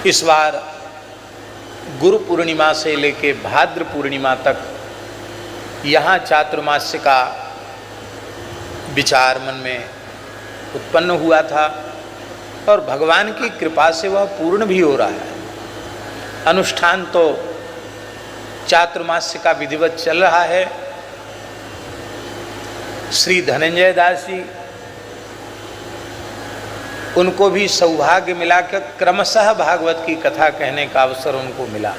इस बार गुरु पूर्णिमा से लेके भाद्र पूर्णिमा तक यहाँ चातुर्मास्य का विचार मन में उत्पन्न हुआ था और भगवान की कृपा से वह पूर्ण भी हो रहा है। अनुष्ठान तो चातुर्मास्य का विधिवत चल रहा है। श्री धनंजय दास जी, उनको भी सौभाग्य मिला कि क्रमशः भागवत की कथा कहने का अवसर उनको मिला।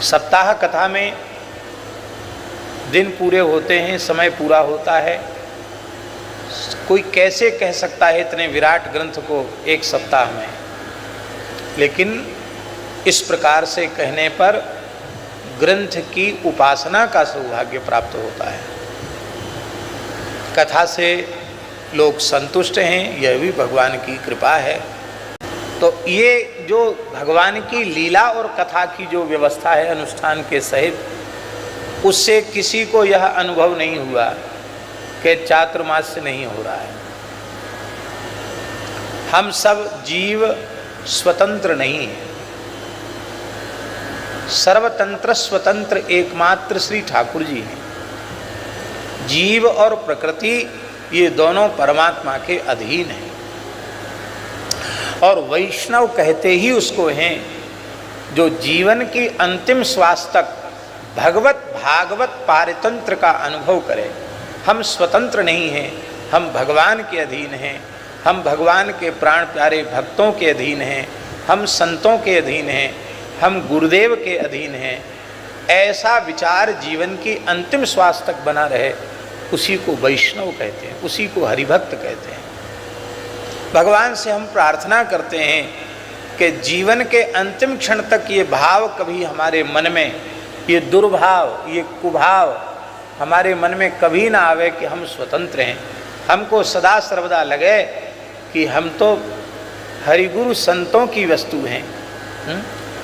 सप्ताह कथा में दिन पूरे होते हैं, समय पूरा होता है। कोई कैसे कह सकता है इतने विराट ग्रंथ को एक सप्ताह में, लेकिन इस प्रकार से कहने पर ग्रंथ की उपासना का सौभाग्य प्राप्त होता है। कथा से लोग संतुष्ट हैं, यह भी भगवान की कृपा है। तो ये जो भगवान की लीला और कथा की जो व्यवस्था है अनुष्ठान के सहित, उससे किसी को यह अनुभव नहीं हुआ कि चातुर्मास्य नहीं हो रहा है। हम सब जीव स्वतंत्र नहीं हैं। सर्वतंत्र स्वतंत्र एकमात्र श्री ठाकुर जी हैं। जीव और प्रकृति ये दोनों परमात्मा के अधीन हैं और वैष्णव कहते ही उसको हैं जो जीवन की अंतिम श्वास तक भगवत भागवत पारतंत्र का अनुभव करे। हम स्वतंत्र नहीं हैं, हम भगवान के अधीन हैं, हम भगवान के प्राण प्यारे भक्तों के अधीन हैं, हम संतों के अधीन हैं, हम गुरुदेव के अधीन हैं। ऐसा विचार जीवन की अंतिम श्वास तक बना रहे, उसी को वैष्णव कहते हैं, उसी को हरिभक्त कहते हैं। भगवान से हम प्रार्थना करते हैं कि जीवन के अंतिम क्षण तक ये भाव कभी हमारे मन में, ये दुर्भाव, ये कुभाव हमारे मन में कभी ना आवे कि हम स्वतंत्र हैं। हमको सदा सर्वदा लगे कि हम तो हरिगुरु संतों की वस्तु हैं।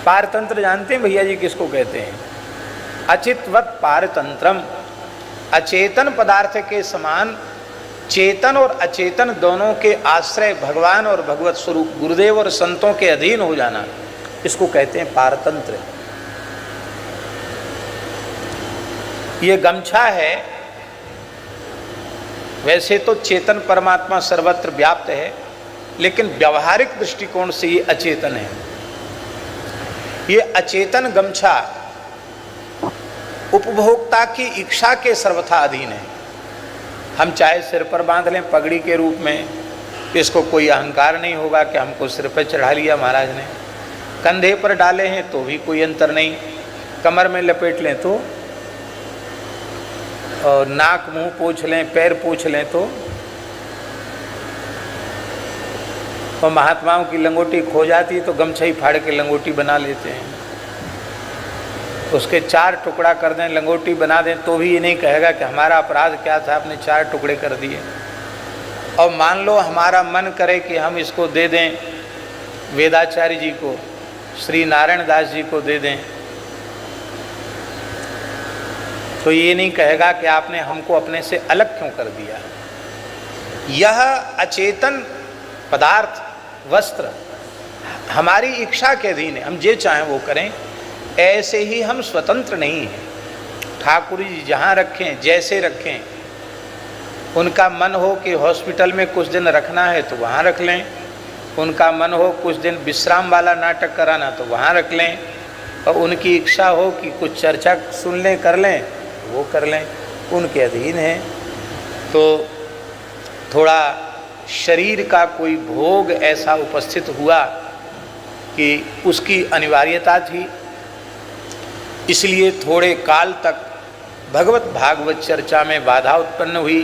पारतंत्र जानते हैं भैया जी किसको कहते हैं? अचितवत पारतंत्रम, अचेतन पदार्थ के समान चेतन और अचेतन दोनों के आश्रय भगवान और भगवत स्वरूप गुरुदेव और संतों के अधीन हो जाना, इसको कहते हैं पारतंत्र। ये गमछा है, वैसे तो चेतन परमात्मा सर्वत्र व्याप्त है, लेकिन व्यवहारिक दृष्टिकोण से ये अचेतन है। ये अचेतन गमछा उपभोक्ता की इच्छा के सर्वथा अधीन है। हम चाहे सिर पर बांध लें पगड़ी के रूप में, इसको कोई अहंकार नहीं होगा कि हमको सिर पर चढ़ा लिया महाराज ने। कंधे पर डाले हैं तो भी कोई अंतर नहीं, कमर में लपेट लें तो, और नाक मुंह पोंछ लें, पैर पोंछ लें तो। और महात्माओं की लंगोटी खो जाती तो गमछा ही फाड़ के लंगोटी बना लेते हैं। उसके 4 टुकड़ा कर दें, लंगोटी बना दें, तो भी ये नहीं कहेगा कि हमारा अपराध क्या था, आपने 4 टुकड़े कर दिए। और मान लो हमारा मन करे कि हम इसको दे दें वेदाचार्य जी को, श्री नारायण दास जी को दे दें, तो ये नहीं कहेगा कि आपने हमको अपने से अलग क्यों कर दिया। यह अचेतन पदार्थ वस्त्र हमारी इच्छा के अधीन है, हम जे चाहें वो करें। ऐसे ही हम स्वतंत्र नहीं हैं। ठाकुर जी जहाँ रखें, जैसे रखें, उनका मन हो कि हॉस्पिटल में कुछ दिन रखना है तो वहाँ रख लें, उनका मन हो कुछ दिन विश्राम वाला नाटक कराना तो वहाँ रख लें, और उनकी इच्छा हो कि कुछ चर्चा सुन लें, कर लें, वो कर लें, उनके अधीन है। तो थोड़ा शरीर का कोई भोग ऐसा उपस्थित हुआ कि उसकी अनिवार्यता थी, इसलिए थोड़े काल तक भगवत भागवत चर्चा में बाधा उत्पन्न हुई।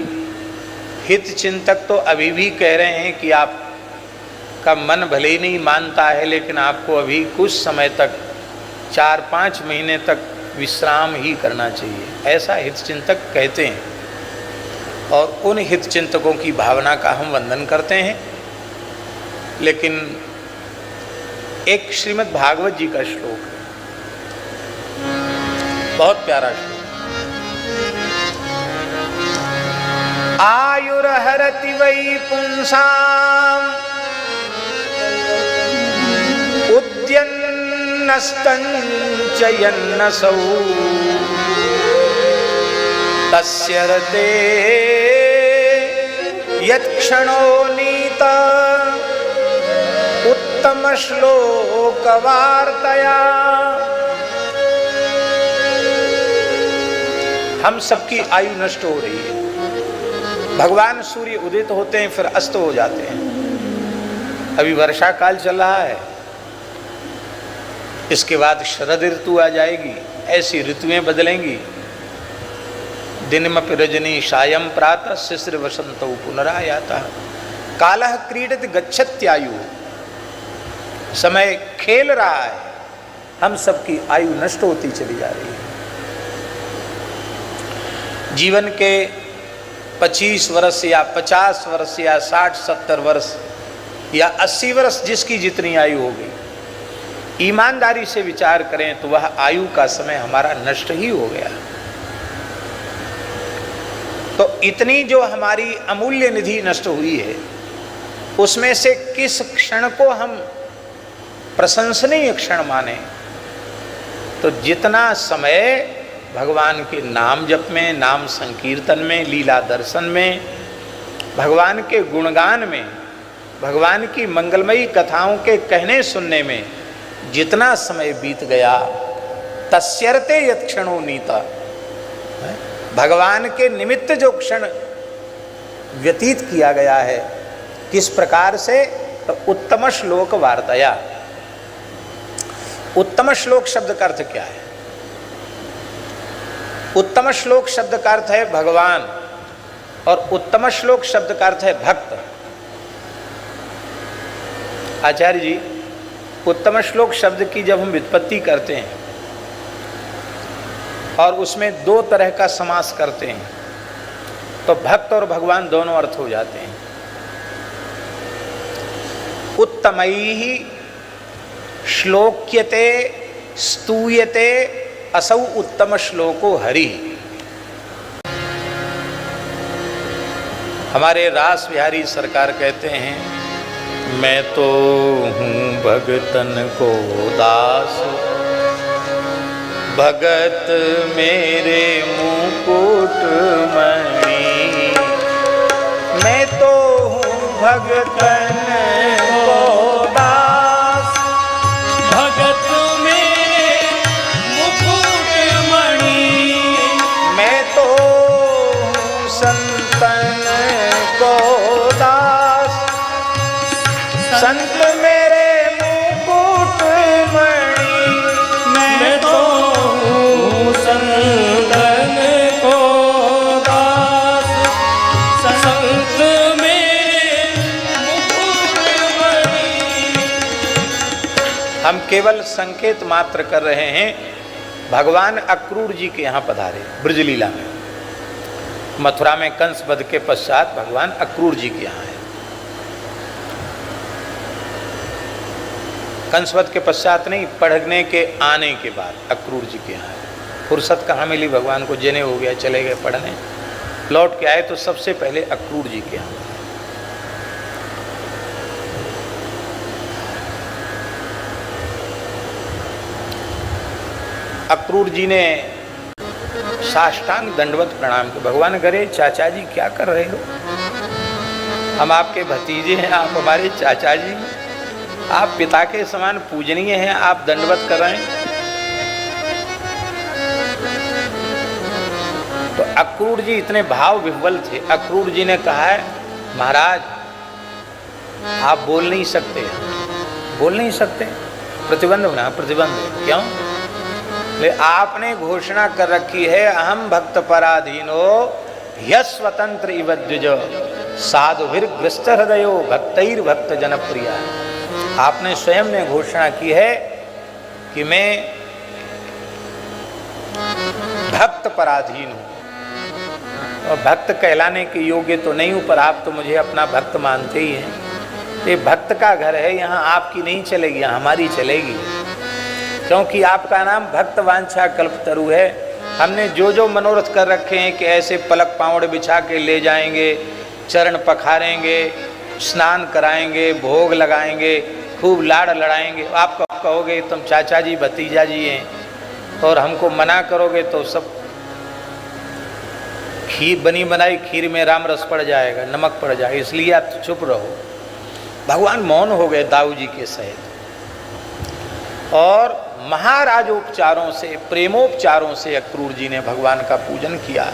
हित चिंतक तो अभी भी कह रहे हैं कि आपका मन भले ही नहीं मानता है, लेकिन आपको अभी कुछ समय तक 4-5 महीने तक विश्राम ही करना चाहिए, ऐसा हित चिंतक कहते हैं। और उन हित चिंतकों की भावना का हम वंदन करते हैं। लेकिन एक श्रीमद् भागवत जी का श्लोक है, बहुत प्यारा श्लोक। आयुर्हरति वै पुंसाम नस्तञ्च यन्नसौ तस्य रते यत्क्षणो नीता उत्तम श्लोक वार्तया। हम सबकी आयु नष्ट हो रही है। भगवान सूर्य उदित होते हैं फिर अस्त हो जाते हैं। अभी वर्षा काल चल रहा है, इसके बाद शरद ऋतु आ जाएगी। ऐसी ऋतुएं बदलेंगी। दिनमपि रजनी सायं प्रातः शिशिर वसंतो पुनरायातः कालः क्रीडति गच्छत्यायु। समय खेल रहा है, हम सबकी आयु नष्ट होती चली जा रही है। जीवन के 25 वर्ष या 50 वर्ष या 60-70 वर्ष या 80 वर्ष जिसकी जितनी आयु होगी, ईमानदारी से विचार करें तो वह आयु का समय हमारा नष्ट ही हो गया। तो इतनी जो हमारी अमूल्य निधि नष्ट हुई है, उसमें से किस क्षण को हम प्रशंसनीय क्षण माने? तो जितना समय भगवान के नाम जप में, नाम संकीर्तन में, लीला दर्शन में, भगवान के गुणगान में, भगवान की मंगलमयी कथाओं के कहने सुनने में जितना समय बीत गया, तस्यर्ते यत् क्षणो नीता, भगवान के निमित्त जो क्षण व्यतीत किया गया है, किस प्रकार से? तो उत्तम श्लोक वार्तया। उत्तम श्लोक शब्द का अर्थ क्या है? उत्तम श्लोक शब्द का अर्थ है भगवान, और उत्तम श्लोक शब्द का अर्थ है भक्त। आचार्य जी, उत्तम श्लोक शब्द की जब हम व्युत्पत्ति करते हैं और उसमें 2 तरह का समास करते हैं, तो भक्त और भगवान दोनों अर्थ हो जाते हैं। उत्तमैः श्लोक्यते स्तूयते असौ उत्तम श्लोको हरि। हमारे रास बिहारी सरकार कहते हैं, मैं तो हूँ भगतन को दास, भगत मेरे मुकुट मणि। मैं तो हूँ भगतन को दास, भगत मेरे मुकुट मणि। मैं तो हूँ संतन को दास, संत मेरे मुकुट मणि। मैं तो हूँ संतन को दास, संत मेरे मुकुट मणि। हम केवल संकेत मात्र कर रहे हैं। भगवान अक्रूर जी के यहाँ पधारे ब्रजलीला में। मथुरा में कंस वध के पश्चात भगवान अक्रूर जी के यहाँ है। कंसवध के पश्चात नहीं, पढ़ने के आने के बाद अक्रूर जी के यहाँ है। फुर्सत कहाँ मिली भगवान को? जेने हो गया, चले गए पढ़ने, लौट के आए तो सबसे पहले अक्रूर जी के यहाँ। अक्रूर जी ने साष्टांग दंडवत प्रणाम किया। भगवान करे, चाचा जी क्या कर रहे हो? हम आपके भतीजे हैं, आप हमारे चाचा जी, आप पिता के समान पूजनीय हैं, आप दंडवत कर रहे हैं। तो अक्रूर जी इतने भाव विह्वल थे। अक्रूर जी ने कहा है, महाराज आप बोल नहीं सकते, बोल नहीं सकते, प्रतिबंध बना, प्रतिबंध। क्यों? ले आपने घोषणा कर रखी है, अहम भक्त पराधीनो यस्वतंत्र इव द्विज साधुभिर्ग्रस्त हृदयो भक्तैर भक्त जनप्रिया। आपने स्वयं ने घोषणा की है कि मैं भक्त पराधीन हूं, और भक्त कहलाने के योग्य तो नहीं हूं, पर आप तो मुझे अपना भक्त मानते ही हैं। ये भक्त का घर है, यहाँ आपकी नहीं चलेगी, यहाँ हमारी चलेगी, क्योंकि आपका नाम भक्त वांछा कल्पतरु है। हमने जो जो मनोरथ कर रखे हैं कि ऐसे पलक पावड़ बिछा के ले जाएंगे, चरण पखारेंगे, स्नान कराएंगे, भोग लगाएंगे, खूब लाड़ लड़ाएंगे। आप कहोगे तुम चाचा जी भतीजा जी हैं और हमको मना करोगे तो सब खीर बनी बनाई खीर में राम रस पड़ जाएगा, नमक पड़ जाएगा, इसलिए आप चुप रहो। भगवान मौन हो गए दाऊ जी के सहित और महाराजोपचारों से, प्रेमोपचारों से अक्रूर जी ने भगवान का पूजन किया,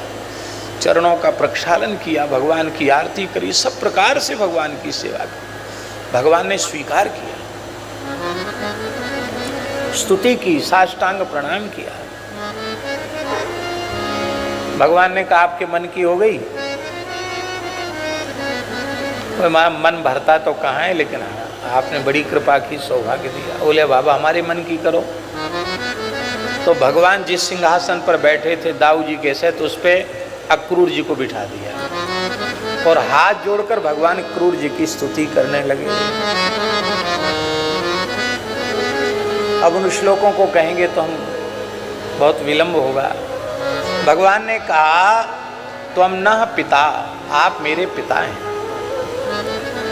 चरणों का प्रक्षालन किया, भगवान की आरती करी, सब प्रकार से भगवान की सेवा की। भगवान ने स्वीकार किया, स्तुति की, साष्टांग प्रणाम किया। भगवान ने कहा आपके मन की हो गई? मन भरता तो कहाँ है, लेकिन आपने बड़ी कृपा की, सौभाग्य दिया। बोले बाबा हमारे मन की करो। तो भगवान जिस सिंहासन पर बैठे थे दाऊ जी के सहित उस पे अक्रूर जी को बिठा दिया और हाथ जोड़कर भगवान क्रूर जी की स्तुति करने लगे। अब उन श्लोकों को कहेंगे तो हम बहुत विलंब होगा। भगवान ने कहा त्वम नः पिता, आप मेरे पिता हैं,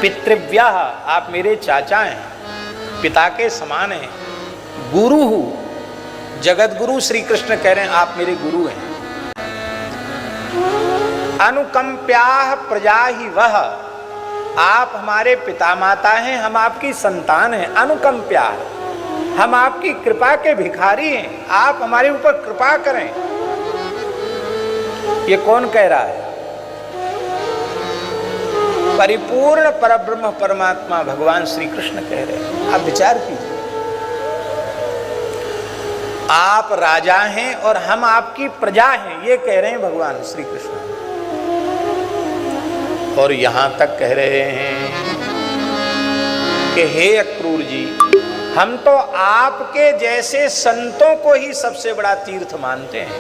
पितृव्यः, आप मेरे चाचा हैं, पिता के समान हैं, गुरु हूँ, जगत गुरु श्री कृष्ण कह रहे हैं आप मेरे गुरु हैं। अनुकंप्याः प्रजा ही वह, आप हमारे पिता माता हैं, हम आपकी संतान हैं। अनुकंप्याः, हम आपकी कृपा के भिखारी हैं, आप हमारे ऊपर कृपा करें। ये कौन कह रहा है? परिपूर्ण परब्रह्म परमात्मा भगवान श्री कृष्ण कह रहे हैं। आप विचार कीजिए, आप राजा हैं और हम आपकी प्रजा हैं, ये कह रहे हैं भगवान श्री कृष्ण। और यहां तक कह रहे हैं कि हे अक्रूर जी, हम तो आपके जैसे संतों को ही सबसे बड़ा तीर्थ मानते हैं।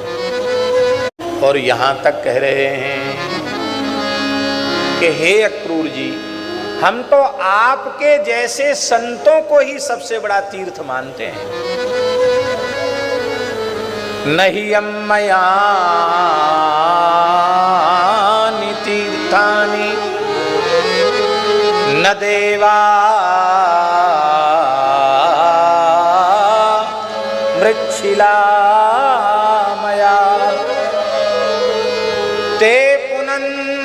और यहां तक कह रहे हैं कि हे अक्रूर जी, हम to आपके जैसे संतों को ही सबसे बड़ा तीर्थ मानते हैं। नहीं अम्मयानि तीर्थानि न देवा मृच्छिला मया ते पुनंचुरुकालेन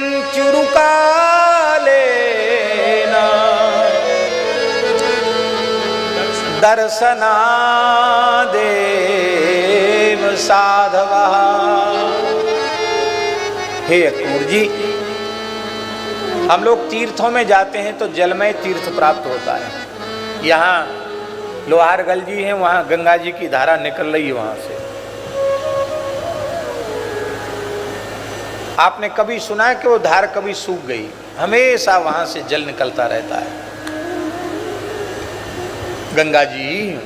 दर्शनादेव साधवा। हे अक्रूर जी, हम लोग तीर्थों में जाते हैं तो जलमय तीर्थ प्राप्त होता है। यहाँ लोहारगल जी हैं, वहाँ गंगा जी की धारा निकल रही है वहाँ से। आपने कभी सुना है कि वो धार कभी सूख गई? हमेशा वहाँ से जल निकलता रहता है। गंगा जी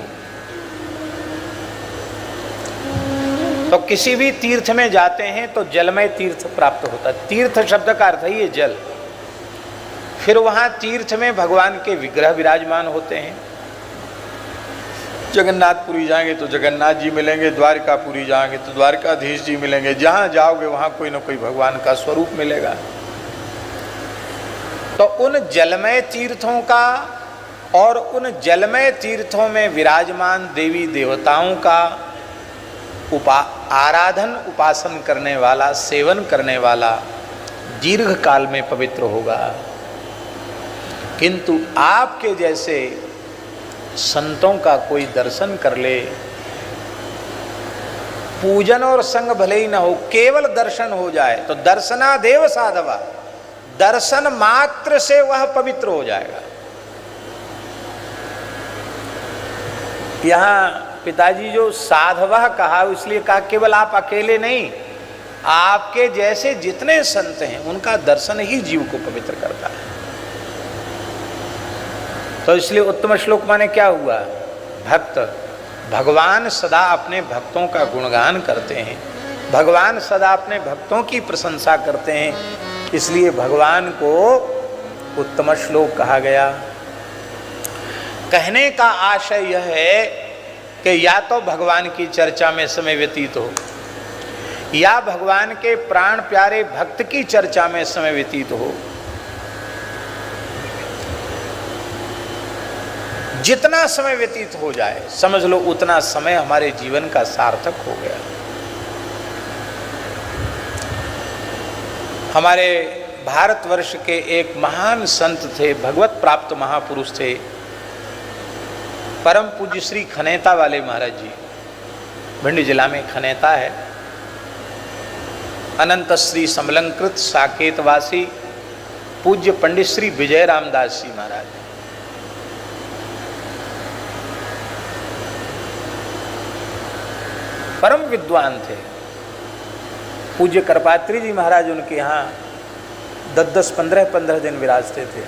तो किसी भी तीर्थ में जाते हैं तो जलमय तीर्थ प्राप्त होता है। तीर्थ शब्द का अर्थ ही है जल। फिर वहाँ तीर्थ में भगवान के विग्रह विराजमान होते हैं। जगन्नाथपुरी जाएंगे तो जगन्नाथ जी मिलेंगे, द्वारकापुरी जाएंगे तो द्वारकाधीश जी मिलेंगे। जहाँ जाओगे वहाँ कोई ना कोई भगवान का स्वरूप मिलेगा। तो उन जलमय तीर्थों का और उन जलमय तीर्थों में विराजमान देवी देवताओं का आराधन उपासन करने वाला, सेवन करने वाला दीर्घ काल में पवित्र होगा। किंतु आपके जैसे संतों का कोई दर्शन कर ले, पूजन और संग भले ही ना हो, केवल दर्शन हो जाए तो दर्शनादेव साधवा, दर्शन मात्र से वह पवित्र हो जाएगा। यहाँ पिताजी जो साधवा कहा इसलिए कहा केवल आप अकेले नहीं, आपके जैसे जितने संत हैं उनका दर्शन ही जीव को पवित्र करता है। तो इसलिए उत्तम श्लोक माने क्या हुआ? भक्त, भगवान सदा अपने भक्तों का गुणगान करते हैं, भगवान सदा अपने भक्तों की प्रशंसा करते हैं, इसलिए भगवान को उत्तम श्लोक कहा गया। कहने का आशय यह है कि या तो भगवान की चर्चा में समय व्यतीत हो या भगवान के प्राण प्यारे भक्त की चर्चा में समय व्यतीत हो। जितना समय व्यतीत हो जाए समझ लो उतना समय हमारे जीवन का सार्थक हो गया। हमारे भारतवर्ष के एक महान संत थे, भगवत प्राप्त महापुरुष थे, परम पूज्य श्री खनेता वाले महाराज जी। भिंड जिला में खनेता है। अनंत श्री समलंकृत साकेतवासी पूज्य पंडित श्री विजय रामदास जी महाराज, परम विद्वान थे। पूज्य करपात्री जी महाराज उनके यहाँ 10-10, 15-15 दिन विराजते थे।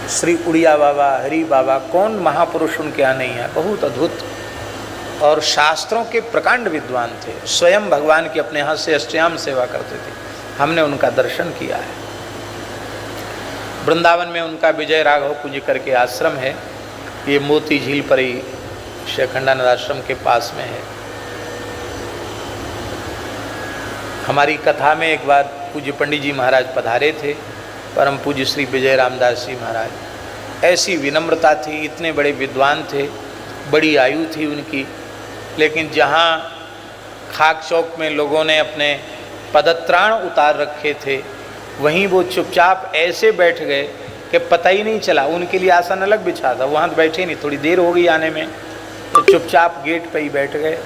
श्री उड़िया बाबा, हरि बाबा, कौन महापुरुष उनके यहाँ नहीं है। बहुत अद्भुत और शास्त्रों के प्रकांड विद्वान थे। स्वयं भगवान की अपने हाथ से अष्टयाम सेवा करते थे। हमने उनका दर्शन किया है। वृंदावन में उनका विजय राघव कुंज करके आश्रम है। ये मोती झील पर ही शेखंडानंद आश्रम के पास में है। हमारी कथा में एक बार पूज्य पंडित जी महाराज पधारे थे, परम पूज्य श्री विजय रामदास जी महाराज। ऐसी विनम्रता थी, इतने बड़े विद्वान थे, बड़ी आयु थी उनकी, लेकिन जहाँ खाक चौक में लोगों ने अपने पदत्राण उतार रखे थे, वहीं वो चुपचाप ऐसे बैठ गए कि पता ही नहीं चला। उनके लिए आसन अलग बिछा था, वहाँ बैठे नहीं। थोड़ी देर हो गई आने में, तो चुपचाप गेट पे ही बैठ गए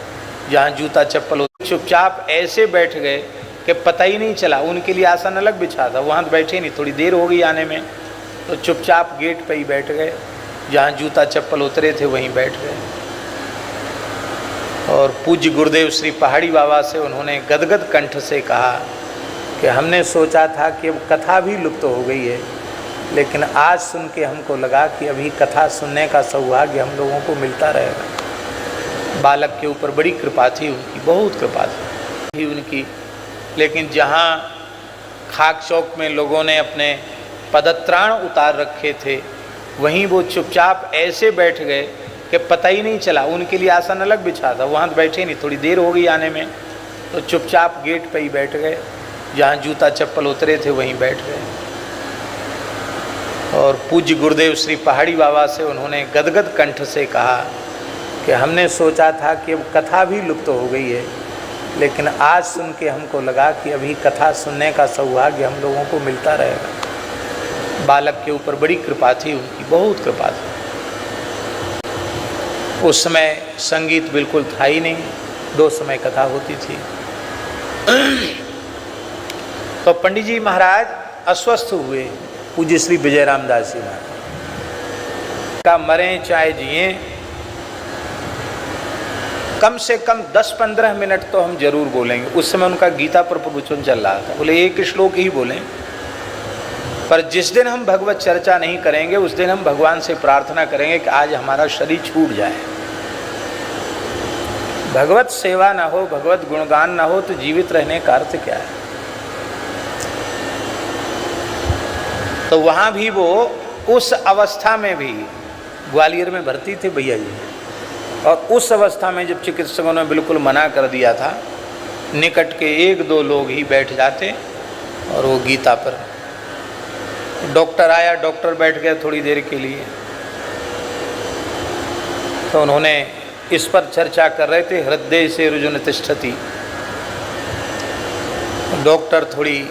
जहाँ जूता चप्पल हो। चुपचाप ऐसे बैठ गए कि पता ही नहीं चला। उनके लिए आसन अलग बिछा था, वहाँ बैठे नहीं। थोड़ी देर हो गई आने में, तो चुपचाप गेट पे ही बैठ गए जहाँ जूता चप्पल उतरे थे, वहीं बैठ गए। और पूज्य गुरुदेव श्री पहाड़ी बाबा से उन्होंने गदगद कंठ से कहा कि हमने सोचा था कि अब कथा भी लुप्त हो गई है, लेकिन आज सुन के हमको लगा कि अभी कथा सुनने का सौभाग्य हम लोगों को मिलता रहेगा। बालक के ऊपर बड़ी कृपा थी उनकी, बहुत कृपा थी उनकी, लेकिन जहाँ खाक चौक में लोगों ने अपने पदत्राण उतार रखे थे, वहीं वो चुपचाप ऐसे बैठ गए कि पता ही नहीं चला। उनके लिए आसन अलग बिछा था, वहाँ बैठे नहीं। थोड़ी देर हो गई आने में, तो चुपचाप गेट पे ही बैठ गए जहाँ जूता चप्पल उतरे थे, वहीं बैठ गए। और पूज्य गुरुदेव श्री पहाड़ी बाबा से उन्होंने गदगद कंठ से कहा कि हमने सोचा था कि अब कथा भी लुप्त हो गई है, लेकिन आज सुन के हमको लगा कि अभी कथा सुनने का सौभाग्य हम लोगों को मिलता रहेगा। बालक के ऊपर बड़ी कृपा थी उनकी, बहुत कृपा थी। उस समय संगीत बिल्कुल था ही नहीं, 2 समय कथा होती थी। तो पंडित जी महाराज अस्वस्थ हुए, पूज्य श्री विजय रामदास जी महाराज का मरें चाहे जिए, कम से कम 10-15 मिनट तो हम जरूर बोलेंगे। उस समय उनका गीता पर प्रवचन चल रहा था, बोले एक श्लोक ही बोलें, पर जिस दिन हम भगवत चर्चा नहीं करेंगे उस दिन हम भगवान से प्रार्थना करेंगे कि आज हमारा शरीर छूट जाए। भगवत सेवा ना हो, भगवत गुणगान ना हो, तो जीवित रहने का अर्थ क्या है। तो वहाँ भी वो उस अवस्था में भी ग्वालियर में भर्ती थे भैया जी, और उस अवस्था में जब चिकित्सकों ने बिल्कुल मना कर दिया था, निकट के 1-2 लोग ही बैठ जाते और वो गीता पर। डॉक्टर आया, डॉक्टर बैठ गया थोड़ी देर के लिए, तो उन्होंने इस पर चर्चा कर रहे थे, हृदय से रुजुन तिष्ठति। डॉक्टर थोड़ी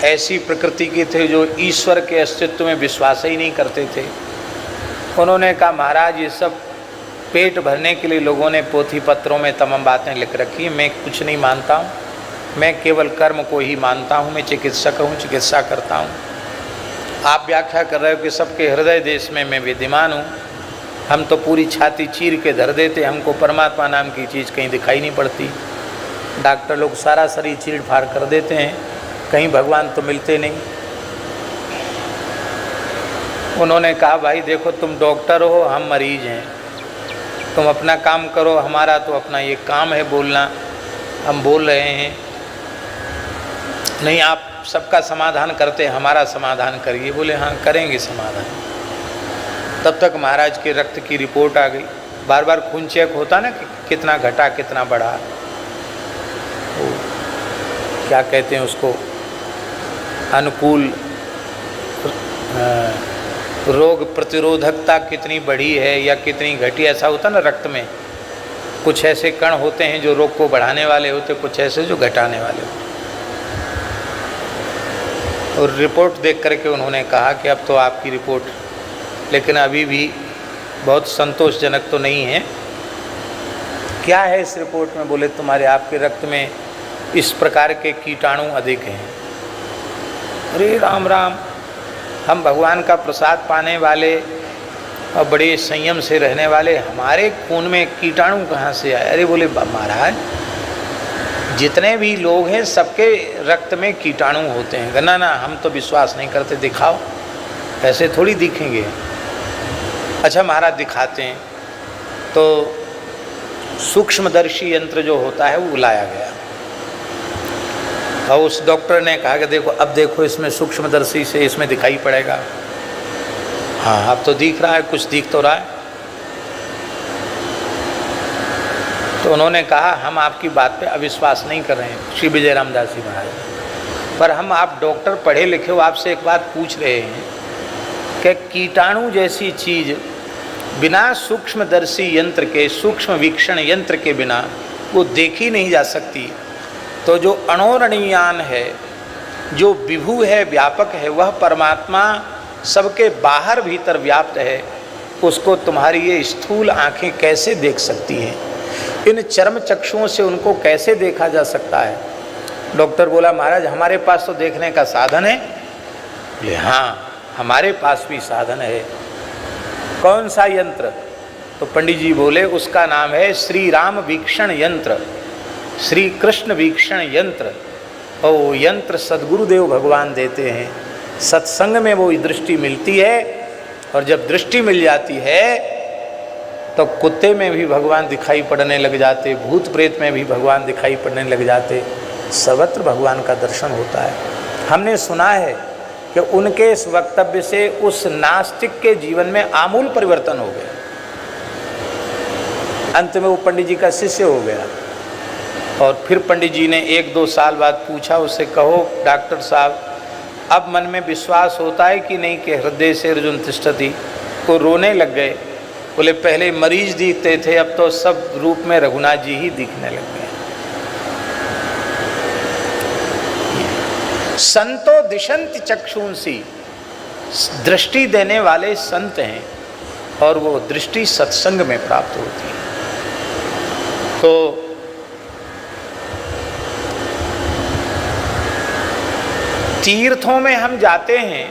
ऐसी प्रकृति के थे जो ईश्वर के अस्तित्व में विश्वास ही नहीं करते थे। उन्होंने कहा महाराज ये सब पेट भरने के लिए लोगों ने पोथी पत्रों में तमाम बातें लिख रखी, मैं कुछ नहीं मानता हूँ, मैं केवल कर्म को ही मानता हूँ, मैं चिकित्सक हूँ, चिकित्सा करता हूँ। आप व्याख्या कर रहे हो कि सबके हृदय देश में मैं विद्यमान हूँ, हम तो पूरी छाती चीर के धर देते, हमको परमात्मा नाम की चीज़ कहीं दिखाई नहीं पड़ती। डॉक्टर लोग सारा शरीर चीड़ फाड़ कर देते हैं, कहीं भगवान तो मिलते नहीं। उन्होंने कहा भाई देखो तुम डॉक्टर हो, हम मरीज हैं, तुम अपना काम करो, हमारा तो अपना ये काम है बोलना, हम बोल रहे हैं। नहीं आप सबका समाधान करते, हमारा समाधान करिए। बोले हाँ करेंगे समाधान। तब तक महाराज के रक्त की रिपोर्ट आ गई। बार बार खून चेक होता ना कि कितना घटा कितना बढ़ा, वो क्या कहते हैं उसको, अनुकूल रोग प्रतिरोधकता कितनी बढ़ी है या कितनी घटी, ऐसा होता ना रक्त में कुछ ऐसे कण होते हैं जो रोग को बढ़ाने वाले होते, कुछ ऐसे जो घटाने वाले होते। और रिपोर्ट देख करके उन्होंने कहा कि अब तो आपकी रिपोर्ट लेकिन अभी भी बहुत संतोषजनक तो नहीं है। क्या है इस रिपोर्ट में? बोले तुम्हारे आपके रक्त में इस प्रकार के कीटाणु अधिक हैं। अरे राम राम, हम भगवान का प्रसाद पाने वाले और बड़े संयम से रहने वाले, हमारे खून में कीटाणु कहाँ से आए? अरे बोले महाराज जितने भी लोग हैं सबके रक्त में कीटाणु होते हैं। ना ना हम तो विश्वास नहीं करते, दिखाओ। ऐसे थोड़ी दिखेंगे। अच्छा महाराज दिखाते हैं। तो सूक्ष्मदर्शी यंत्र जो होता है वो लाया गया और उस डॉक्टर ने कहा कि देखो अब देखो इसमें सूक्ष्मदर्शी से इसमें दिखाई पड़ेगा। हाँ अब तो दिख रहा है, कुछ दिख तो रहा है। तो उन्होंने कहा हम आपकी बात पे अविश्वास नहीं कर रहे हैं श्री विजय रामदास जी महाराज, पर हम आप डॉक्टर पढ़े लिखे हो, आपसे एक बात पूछ रहे हैं कि कीटाणु जैसी चीज़ बिना सूक्ष्मदर्शी यंत्र के, सूक्ष्म वीक्षण यंत्र के बिना वो देखी नहीं जा सकती। तो जो अणोरणीयान है, जो विभु है, व्यापक है, वह परमात्मा सबके बाहर भीतर व्याप्त है, उसको तुम्हारी ये स्थूल आँखें कैसे देख सकती हैं? इन चर्म चक्षुओं से उनको कैसे देखा जा सकता है? डॉक्टर बोला महाराज हमारे पास तो देखने का साधन है। ये हाँ हमारे पास भी साधन है। कौन सा यंत्र? तो पंडित जी बोले उसका नाम है श्री राम वीक्षण यंत्र, श्री कृष्ण वीक्षण यंत्र। और वो यंत्र सद्गुरुदेव भगवान देते हैं। सत्संग में वो दृष्टि मिलती है और जब दृष्टि मिल जाती है तो कुत्ते में भी भगवान दिखाई पड़ने लग जाते, भूत प्रेत में भी भगवान दिखाई पड़ने लग जाते, सर्वत्र भगवान का दर्शन होता है। हमने सुना है कि उनके इस वक्तव्य से उस नास्तिक के जीवन में आमूल परिवर्तन हो गया। अंत में वो पंडित जी का शिष्य हो गया। और फिर पंडित जी ने 1-2 साल बाद पूछा उससे, कहो डॉक्टर साहब अब मन में विश्वास होता है कि नहीं कि हृदय से अर्जुन तिष्ठति? को रोने लग गए। बोले पहले मरीज दिखते थे, अब तो सब रूप में रघुनाथ जी ही दिखने लग गए। संतो दिशंति चक्षुंसी, दृष्टि देने वाले संत हैं और वो दृष्टि सत्संग में प्राप्त होती है। तो तीर्थों में हम जाते हैं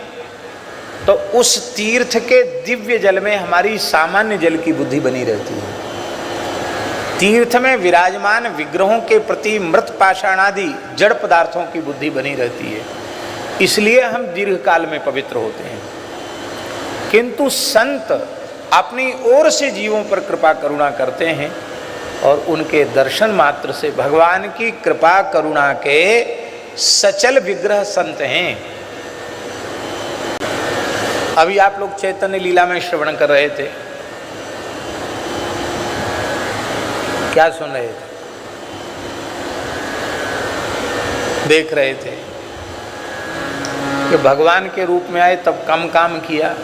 तो उस तीर्थ के दिव्य जल में हमारी सामान्य जल की बुद्धि बनी रहती है। तीर्थ में विराजमान विग्रहों के प्रति मृत पाषाण आदि जड़ पदार्थों की बुद्धि बनी रहती है, इसलिए हम दीर्घ काल में पवित्र होते हैं। किंतु संत अपनी ओर से जीवों पर कृपा करुणा करते हैं और उनके दर्शन मात्र से भगवान की कृपा करुणा के सचल विग्रह संत हैं। अभी आप लोग चैतन्य लीला में श्रवण कर रहे थे, क्या सुन रहे थे? देख रहे थे कि भगवान के रूप में आए तब कम काम किया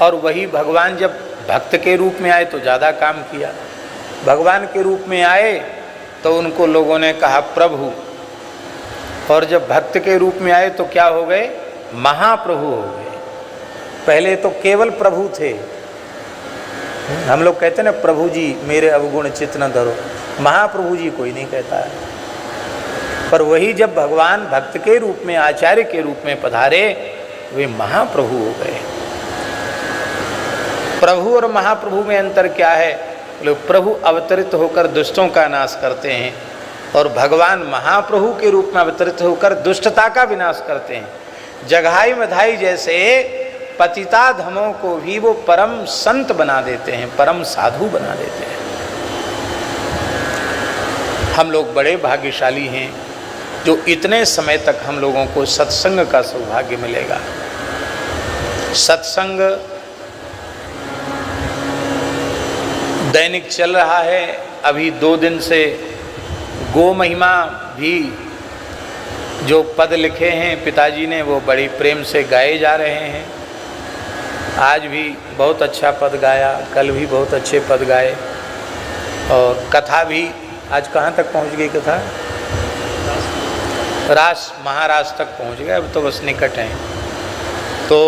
और वही भगवान जब भक्त के रूप में आए तो ज़्यादा काम किया। भगवान के रूप में आए तो उनको लोगों ने कहा प्रभु, और जब भक्त के रूप में आए तो क्या हो गए? महाप्रभु हो गए। पहले तो केवल प्रभु थे। हम लोग कहते ना प्रभु जी मेरे अवगुण चित्त न धरो, महाप्रभु जी कोई नहीं कहता है। पर वही जब भगवान भक्त के रूप में, आचार्य के रूप में पधारे, वे महाप्रभु हो गए। प्रभु और महाप्रभु में अंतर क्या है? लोग प्रभु अवतरित होकर दुष्टों का नाश करते हैं और भगवान महाप्रभु के रूप में अवतरित होकर दुष्टता का विनाश करते हैं। जघाई मधाई जैसे पतिता धमों को भी वो परम संत बना देते हैं, परम साधु बना देते हैं। हम लोग बड़े भाग्यशाली हैं जो इतने समय तक हम लोगों को सत्संग का सौभाग्य मिलेगा। सत्संग दैनिक चल रहा है। अभी 2 दिन से गो महिमा भी जो पद लिखे हैं पिताजी ने, वो बड़ी प्रेम से गाए जा रहे हैं। आज भी बहुत अच्छा पद गाया, कल भी बहुत अच्छे पद गाए, और कथा भी आज कहाँ तक पहुँच गई कथा? रास महाराष्ट्र तक पहुँच गए, अब तो बस निकट हैं। तो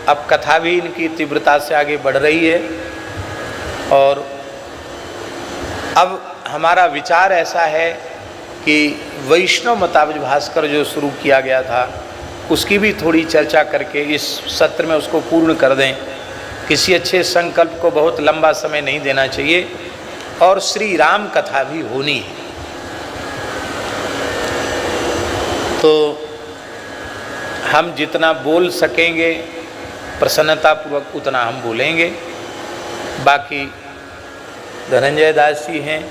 अब कथा भी इनकी तीव्रता से आगे बढ़ रही है, और अब हमारा विचार ऐसा है कि वैष्णव मताब्ज भास्कर जो शुरू किया गया था उसकी भी थोड़ी चर्चा करके इस सत्र में उसको पूर्ण कर दें। किसी अच्छे संकल्प को बहुत लंबा समय नहीं देना चाहिए, और श्री राम कथा भी होनी है। तो हम जितना बोल सकेंगे प्रसन्नतापूर्वक उतना हम बोलेंगे। बाकी धनंजय दास जी हैं,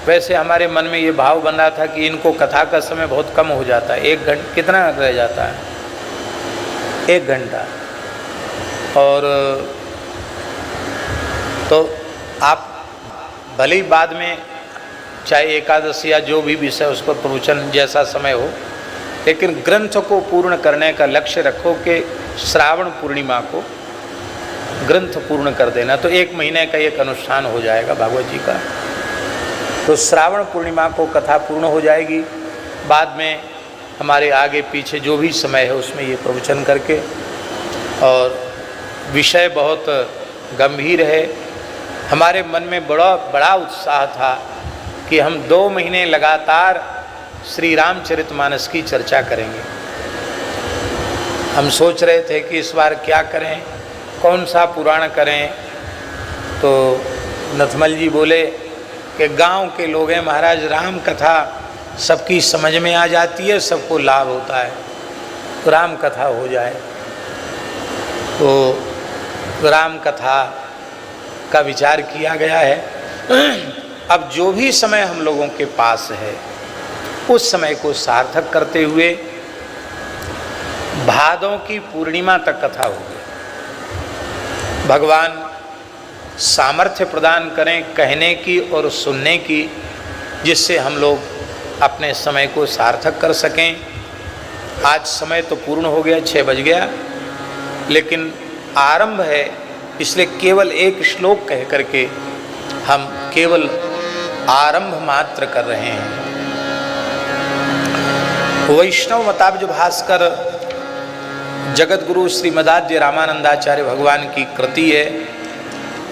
वैसे हमारे मन में ये भाव बन रहा था कि इनको कथा का समय बहुत कम हो जाता है, 1 घंटा कितना रह जाता है, 1 घंटा। और तो आप भले ही बाद में चाहे एकादशी या जो भी विषय उस पर प्रवचन जैसा समय हो, लेकिन ग्रंथ को पूर्ण करने का लक्ष्य रखो कि श्रावण पूर्णिमा को ग्रंथ पूर्ण कर देना। तो 1 महीने का एक अनुष्ठान हो जाएगा भागवत जी का। तो श्रावण पूर्णिमा को कथा पूर्ण हो जाएगी। बाद में हमारे आगे पीछे जो भी समय है उसमें ये प्रवचन करके, और विषय बहुत गंभीर है। हमारे मन में बड़ा उत्साह था कि हम 2 महीने लगातार श्री रामचरितमानस की चर्चा करेंगे। हम सोच रहे थे कि इस बार क्या करें, कौन सा पुराण करें। तो नथमल जी बोले कि गांव के लोग हैं महाराज, राम कथा सबकी समझ में आ जाती है, सबको लाभ होता है, तो राम कथा हो जाए। तो राम कथा का विचार किया गया है। अब जो भी समय हम लोगों के पास है उस समय को सार्थक करते हुए भादों की पूर्णिमा तक कथा होगी। भगवान सामर्थ्य प्रदान करें कहने की और सुनने की, जिससे हम लोग अपने समय को सार्थक कर सकें। आज समय तो पूर्ण हो गया, 6 बज गया, लेकिन आरंभ है, इसलिए केवल एक श्लोक कह करके हम केवल आरंभ मात्र कर रहे हैं। वैष्णव मताब्ज भास्कर जगत गुरु श्रीमदाद्य रामानंदाचार्य भगवान की कृति है,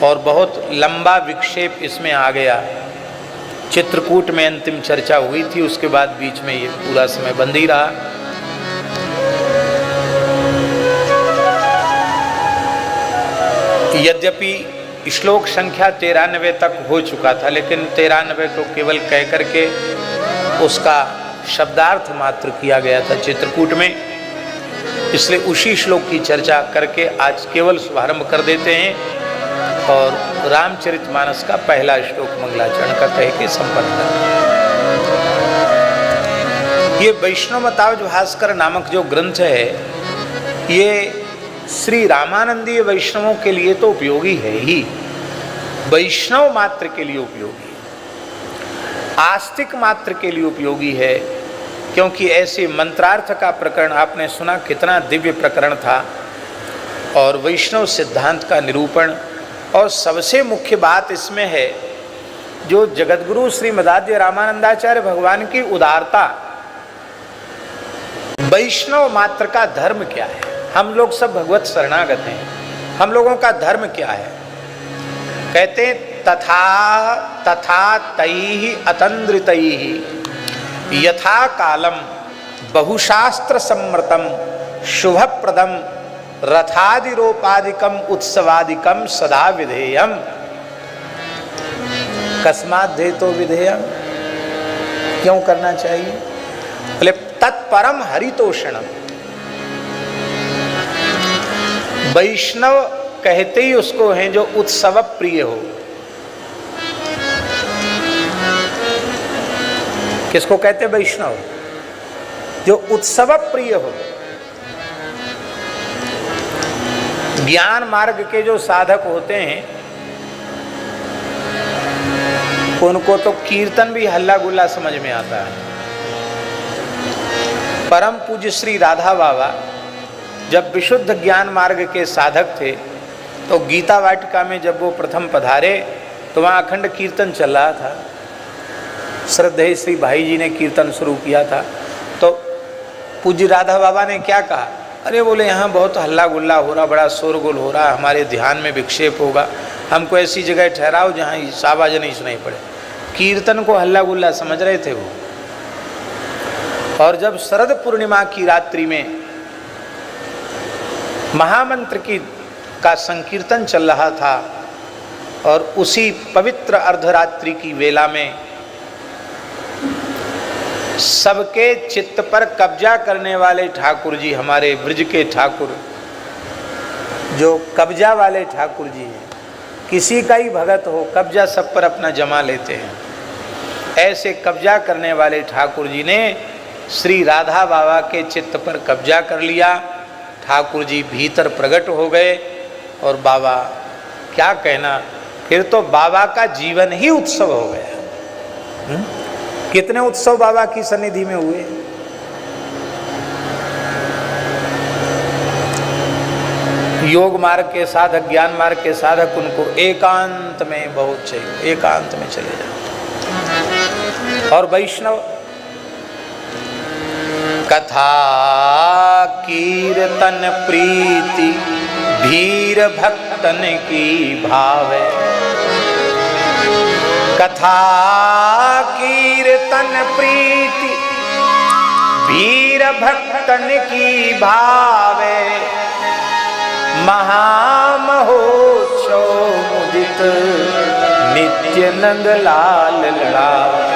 और बहुत लंबा विक्षेप इसमें आ गया। चित्रकूट में अंतिम चर्चा हुई थी, उसके बाद बीच में ये पूरा समय बंद ही रहा। यद्यपि श्लोक संख्या 93 तक हो चुका था, लेकिन 93 को केवल कह करके उसका शब्दार्थ मात्र किया गया था चित्रकूट में, इसलिए उसी श्लोक की चर्चा करके आज केवल शुभारंभ कर देते हैं, और रामचरितमानस का पहला श्लोक मंगलाचरण का कह के संपन्न करते हैं। ये वैष्णव मताब्ज भास्कर नामक जो ग्रंथ है, ये श्री रामानंदीय वैष्णवों के लिए तो उपयोगी है ही, वैष्णव मात्र के लिए उपयोगी है, आस्तिक मात्र के लिए उपयोगी है। क्योंकि ऐसे मंत्रार्थ का प्रकरण आपने सुना, कितना दिव्य प्रकरण था, और वैष्णव सिद्धांत का निरूपण। और सबसे मुख्य बात इसमें है जो जगतगुरु श्रीमदाद्य रामानंदाचार्य भगवान की उदारता। वैष्णव मात्र का धर्म क्या है? हम लोग सब भगवत शरणागत हैं, हम लोगों का धर्म क्या है? कहते हैं तथा तैहि अतंद्रितैहि यथा कालम बहुशास्त्र सम्मृतम शुभप्रदम रथादिरोपादिकम उत्सवादिकम सदा विधेयम। कस्मात् धेतो विधेयम, क्यों करना चाहिए? बोले तत्परम हरितोषणम। वैष्णव कहते ही उसको हैं जो उत्सव प्रिय हो। किसको कहते वैष्णव? जो उत्सव प्रिय हो। ज्ञान मार्ग के जो साधक होते हैं उनको तो कीर्तन भी हल्ला गुल्ला समझ में आता है। परम पूज्य श्री राधा बाबा जब विशुद्ध ज्ञान मार्ग के साधक थे तो गीता वाटिका में जब वो प्रथम पधारे तो वहाँ अखंड कीर्तन चल रहा था। श्रद्धेय श्री भाई जी ने कीर्तन शुरू किया था। तो पूज्य राधा बाबा ने क्या कहा, अरे बोले यहाँ बहुत हल्ला गुल्ला हो रहा, बड़ा शोरगुल हो रहा, हमारे ध्यान में विक्षेप होगा, हमको ऐसी जगह ठहराओ जहाँ आवाज नहीं सुनाई पड़े। कीर्तन को हल्ला गुल्ला समझ रहे थे वो। और जब शरद पूर्णिमा की रात्रि में महामंत्र का संकीर्तन चल रहा था और उसी पवित्र अर्धरात्रि की वेला में सबके चित्त पर कब्जा करने वाले ठाकुर जी, हमारे ब्रज के ठाकुर, जो कब्जा वाले ठाकुर जी हैं, किसी का ही भगत हो कब्जा सब पर अपना जमा लेते हैं, ऐसे कब्जा करने वाले ठाकुर जी ने श्री राधा बाबा के चित्त पर कब्जा कर लिया। ठाकुर जी भीतर प्रकट हो गए और बाबा, क्या कहना, फिर तो बाबा का जीवन ही उत्सव हो गया। कितने उत्सव बाबा की सन्निधि में हुए। योग मार्ग के साधक, ज्ञान मार्ग के साधक, उनको एकांत में बहुत चाहिए, एकांत में चले जाओ। और वैष्णव कथा कीर्तन प्रीति धीर भक्तन की भावे, कथा कीर्तन प्रीति धीर भक्तन की भावे, महामहोत्सव मुदित नित्य नंद लाल लड़ावे।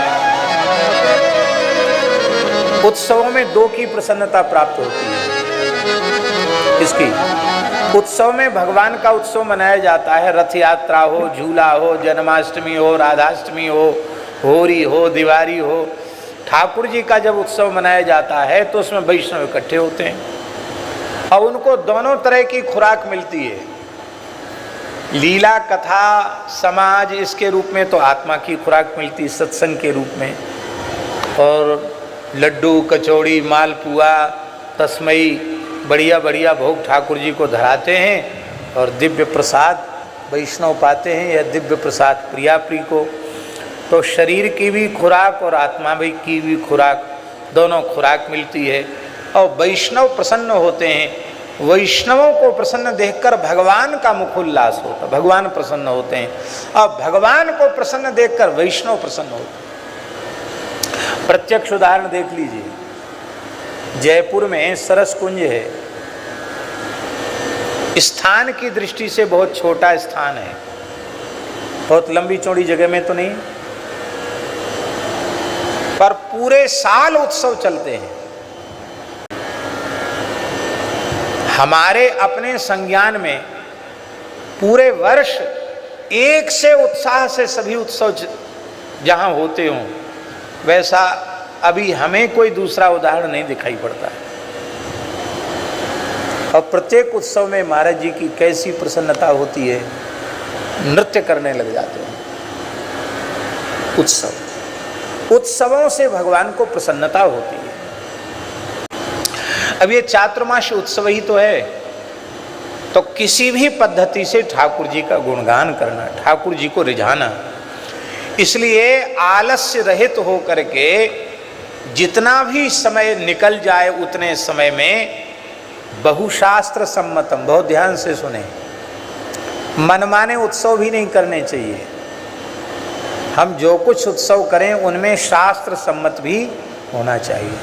उत्सवों में दो की प्रसन्नता प्राप्त होती है। इसकी उत्सव में भगवान का उत्सव मनाया जाता है, रथ यात्रा हो, झूला हो, जन्माष्टमी हो, राधाष्टमी हो, होरी हो, दिवाली हो। ठाकुर जी का जब उत्सव मनाया जाता है तो उसमें वैष्णव इकट्ठे होते हैं और उनको दोनों तरह की खुराक मिलती है। लीला, कथा, समाज, इसके रूप में तो आत्मा की खुराक मिलती, सत्संग के रूप में, और लड्डू, कचौड़ी, मालपुआ, तस्मई, बढ़िया बढ़िया भोग ठाकुर जी को धराते हैं और दिव्य प्रसाद वैष्णव पाते हैं, यह दिव्य प्रसाद प्रिया प्री को। तो शरीर की भी खुराक और आत्मा भी की भी खुराक, दोनों खुराक मिलती है और वैष्णव प्रसन्न होते हैं। वैष्णवों को प्रसन्न देखकर भगवान का मुखोल्लास होता, भगवान प्रसन्न होते हैं और भगवान को प्रसन्न देखकर वैष्णव प्रसन्न होते हैं। प्रत्यक्ष उदाहरण देख लीजिए, जयपुर में सरस कुंज है, स्थान की दृष्टि से बहुत छोटा स्थान है, बहुत लंबी चौड़ी जगह में तो नहीं, पर पूरे साल उत्सव चलते हैं। हमारे अपने संज्ञान में पूरे वर्ष एक से उत्साह से सभी उत्सव जहां होते हों, वैसा अभी हमें कोई दूसरा उदाहरण नहीं दिखाई पड़ता है। और प्रत्येक उत्सव में महाराज जी की कैसी प्रसन्नता होती है, नृत्य करने लग जाते हैं। उत्सवों से भगवान को प्रसन्नता होती है। अब ये चातुर्मास उत्सव ही तो है, तो किसी भी पद्धति से ठाकुर जी का गुणगान करना, ठाकुर जी को रिझाना, इसलिए आलस्य रहित हो करके जितना भी समय निकल जाए उतने समय में बहुशास्त्र सम्मतम, बहुत ध्यान से सुने, मनमाने उत्सव भी नहीं करने चाहिए। हम जो कुछ उत्सव करें उनमें शास्त्र सम्मत भी होना चाहिए।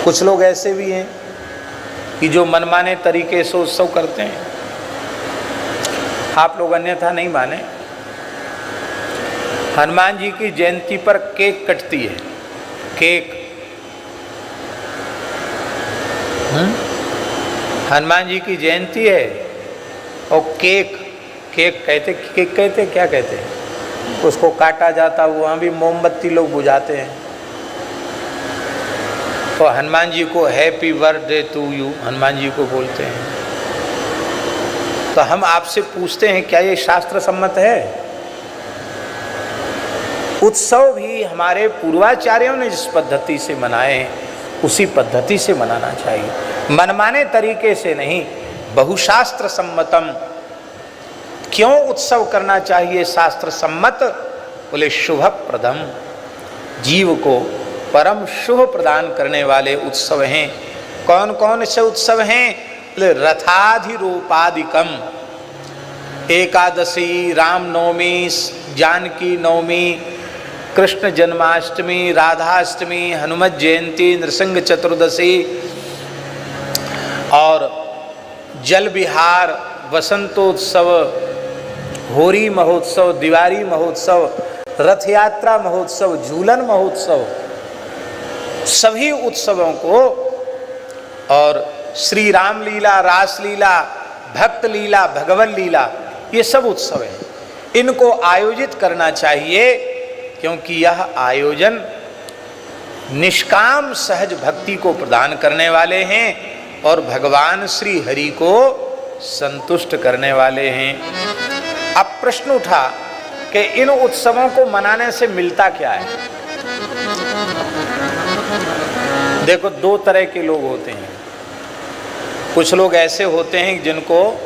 कुछ लोग ऐसे भी हैं कि जो मनमाने तरीके से उत्सव करते हैं, आप लोग अन्यथा नहीं माने। हनुमान जी की जयंती पर केक कटती है, केक, हनुमान जी की जयंती है और केक कहते, केक कहते, क्या कहते हैं उसको, काटा जाता, वहाँ भी मोमबत्ती लोग बुझाते हैं। तो हनुमान जी को happy birthday to you Hanuman ji को बोलते हैं। तो हम आपसे पूछते हैं, क्या ये शास्त्र सम्मत है? उत्सव भी हमारे पूर्वाचार्यों ने जिस पद्धति से मनाए उसी पद्धति से मनाना चाहिए, मनमाने तरीके से नहीं। बहुशास्त्र सम्मतम। क्यों उत्सव करना चाहिए शास्त्र सम्मत? बोले शुभ प्रदम, जीव को परम शुभ प्रदान करने वाले उत्सव हैं। कौन कौन से उत्सव हैं? बोले रथाधिरूपादिकम, एकादशी, रामनवमी, जानकी नवमी, कृष्ण जन्माष्टमी, राधाष्टमी, हनुमत जयंती, नृसिंह चतुर्दशी और जल विहार, वसंतोत्सव, होरी महोत्सव, दिवाली महोत्सव, रथ यात्रा महोत्सव, झूलन महोत्सव, सभी उत्सवों को, और श्री राम लीला, रास लीला, भक्त लीला, भगवत लीला, ये सब उत्सव हैं। इनको आयोजित करना चाहिए, क्योंकि यह आयोजन निष्काम सहज भक्ति को प्रदान करने वाले हैं और भगवान श्री हरि को संतुष्ट करने वाले हैं। अब प्रश्न उठा कि इन उत्सवों को मनाने से मिलता क्या है? देखो, दो तरह के लोग होते हैं। कुछ लोग ऐसे होते हैं जिनको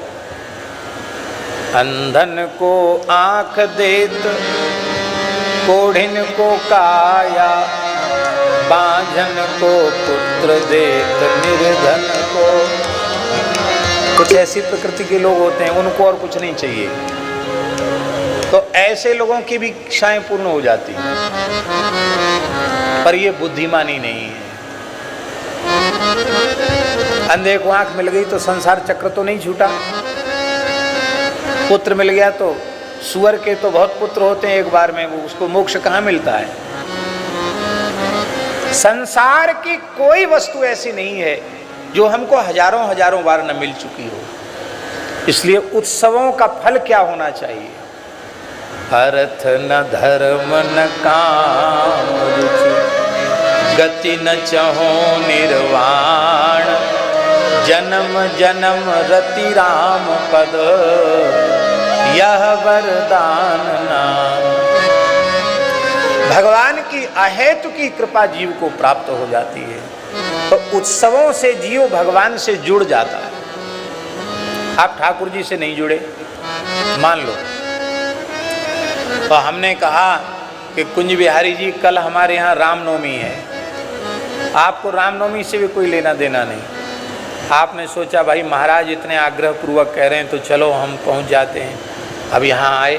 अंधन को आंख देत, कोढ़िन को काया, बांझन को पुत्र देत, निर्धन को। कुछ ऐसी प्रकृति के लोग होते हैं, उनको और कुछ नहीं चाहिए, तो ऐसे लोगों की भी इच्छाएं पूर्ण हो जाती हैं, पर ये बुद्धिमानी नहीं है। अंधे को आंख मिल गई तो संसार चक्र तो नहीं छूटा, पुत्र मिल गया तो, सुअर के तो बहुत पुत्र होते हैं एक बार में, वो उसको मोक्ष कहाँ मिलता है? संसार की कोई वस्तु ऐसी नहीं है जो हमको हजारों हजारों बार न मिल चुकी हो। इसलिए उत्सवों का फल क्या होना चाहिए? अर्थ न धर्म न काम रुचि, गति न चहो निर्वाण, जन्म जन्म रति राम पद, यह वरदान नाम। भगवान की अहेतु की कृपा जीव को प्राप्त हो जाती है, तो उत्सवों से जीव भगवान से जुड़ जाता है। आप ठाकुर जी से नहीं जुड़े, मान लो, तो हमने कहा कि कुंज बिहारी जी कल हमारे यहाँ रामनवमी है, आपको रामनवमी से भी कोई लेना देना नहीं। आपने सोचा भाई महाराज इतने आग्रह पूर्वक कह रहे हैं तो चलो हम पहुँच जाते हैं। अब यहाँ आए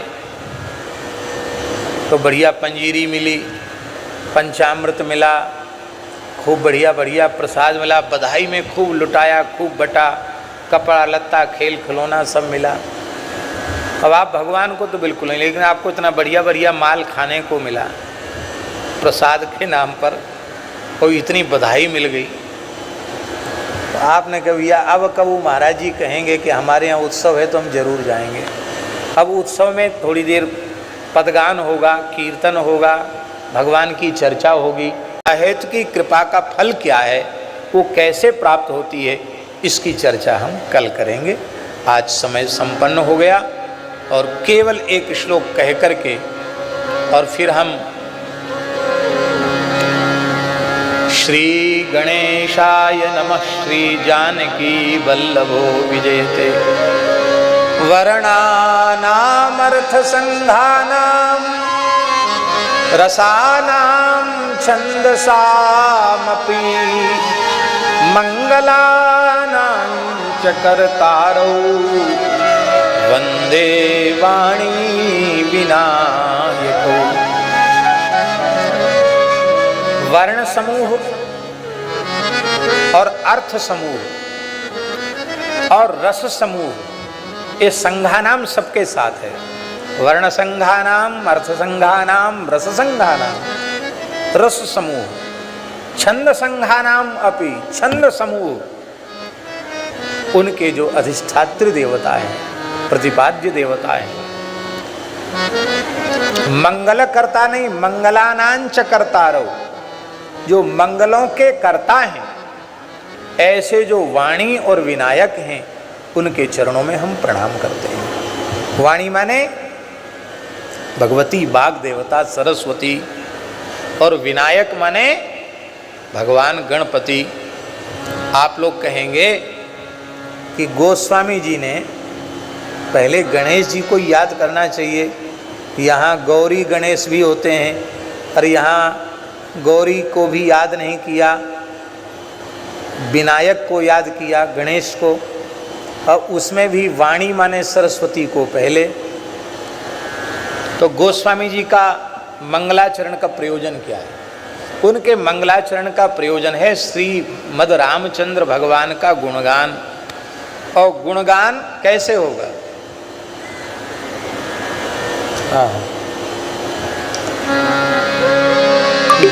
तो बढ़िया पंजीरी मिली, पंचामृत मिला, खूब बढ़िया बढ़िया प्रसाद मिला, बधाई में खूब लुटाया, खूब बटा, कपड़ा लत्ता खेल खिलौना सब मिला। अब आप भगवान को तो बिल्कुल नहीं, लेकिन आपको इतना बढ़िया बढ़िया माल खाने को मिला प्रसाद के नाम पर, और इतनी बधाई मिल गई। तो आपने कहा भैया अब कब वो महाराज जी कहेंगे कि हमारे यहाँ उत्सव है तो हम जरूर जाएंगे। अब उत्सव में थोड़ी देर पदगान होगा, कीर्तन होगा, भगवान की चर्चा होगी। अहेतु की कृपा का फल क्या है, वो कैसे प्राप्त होती है, इसकी चर्चा हम कल करेंगे। आज समय संपन्न हो गया और केवल एक श्लोक कह करके और फिर हम श्री गणेशाय नमः श्री जानकी वल्लभो विजयते वर्णानामर्थ संधानाम रसानां छंदसामपि मंगलानां च कर्तारौ वंदे वाणी विनायको। वर्ण समूह और अर्थ समूह और रस समूह, ये संघानाम सबके साथ है। वर्ण संघानाम, अर्थ संघानाम, रस संघानाम, रस समूह, छंद संघानाम अपि, छंद समूह, उनके जो अधिष्ठात्री देवता हैं, प्रतिपाद्य देवता हैं। मंगल करता नहीं, मंगलानांच कर्तारौ, जो मंगलों के कर्ता हैं, ऐसे जो वाणी और विनायक हैं, उनके चरणों में हम प्रणाम करते हैं। वाणी माने भगवती बाग देवता सरस्वती, और विनायक माने भगवान गणपति। आप लोग कहेंगे कि गोस्वामी जी ने पहले गणेश जी को याद करना चाहिए। यहाँ गौरी गणेश भी होते हैं और यहाँ गौरी को भी याद नहीं किया, विनायक को याद किया, गणेश को, और उसमें भी वाणी माने सरस्वती को पहले। तो गोस्वामी जी का मंगलाचरण का प्रयोजन क्या है? उनके मंगलाचरण का प्रयोजन है श्री मद रामचंद्र भगवान का गुणगान। और गुणगान कैसे होगा?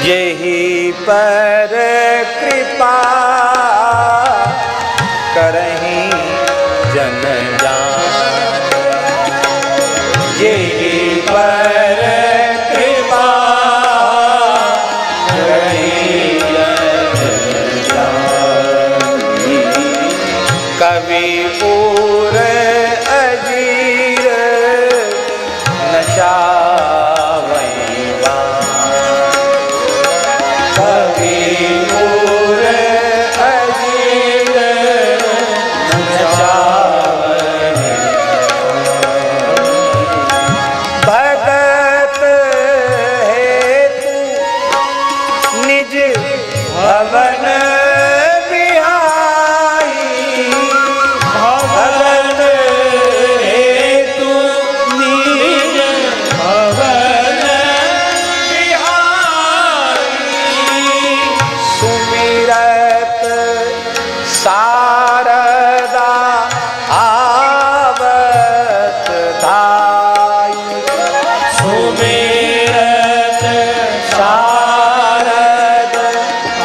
जेहि पर कृपा करहीं जन जान, जेहि पर कृपा करहीं जन जान, कवि पूर अजीर नचावै बान, कवि पूर अजीर नचावै बान। भगत हेतु निज भवन शारदा आवत धाई, सुमिरत शारद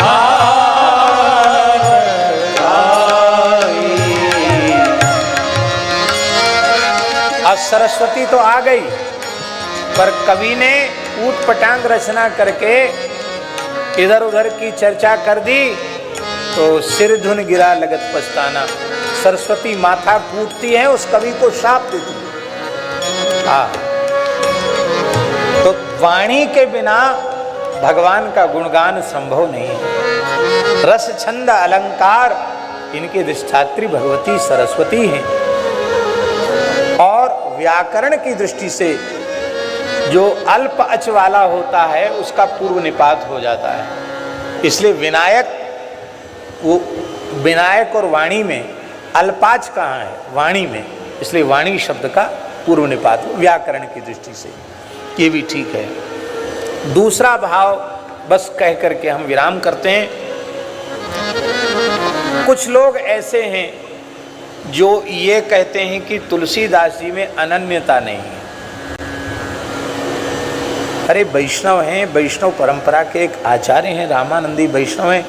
आवत धाई। अब सरस्वती तो आ गई, पर कवि ने ऊट पटांग रचना करके इधर उधर की चर्चा कर दी तो सिर धुन गिरा लगत पछताना। सरस्वती माथा कूटती है, उस कवि को शाप देती है। हाँ, तो वाणी के बिना भगवान का गुणगान संभव नहीं है। रस छंद अलंकार इनके अधिष्ठात्री भगवती सरस्वती हैं। और व्याकरण की दृष्टि से जो अल्प अच वाला होता है उसका पूर्व निपात हो जाता है। इसलिए विनायक और वाणी में अल्पाच कहाँ है? वाणी में। इसलिए वाणी शब्द का पूर्व निपात व्याकरण की दृष्टि से ये भी ठीक है। दूसरा भाव बस कह करके हम विराम करते हैं। कुछ लोग ऐसे हैं जो ये कहते हैं कि तुलसीदास जी में अनन्यता नहीं है। अरे वैष्णव हैं, वैष्णव परंपरा के एक आचार्य हैं, रामानंदी वैष्णव हैं,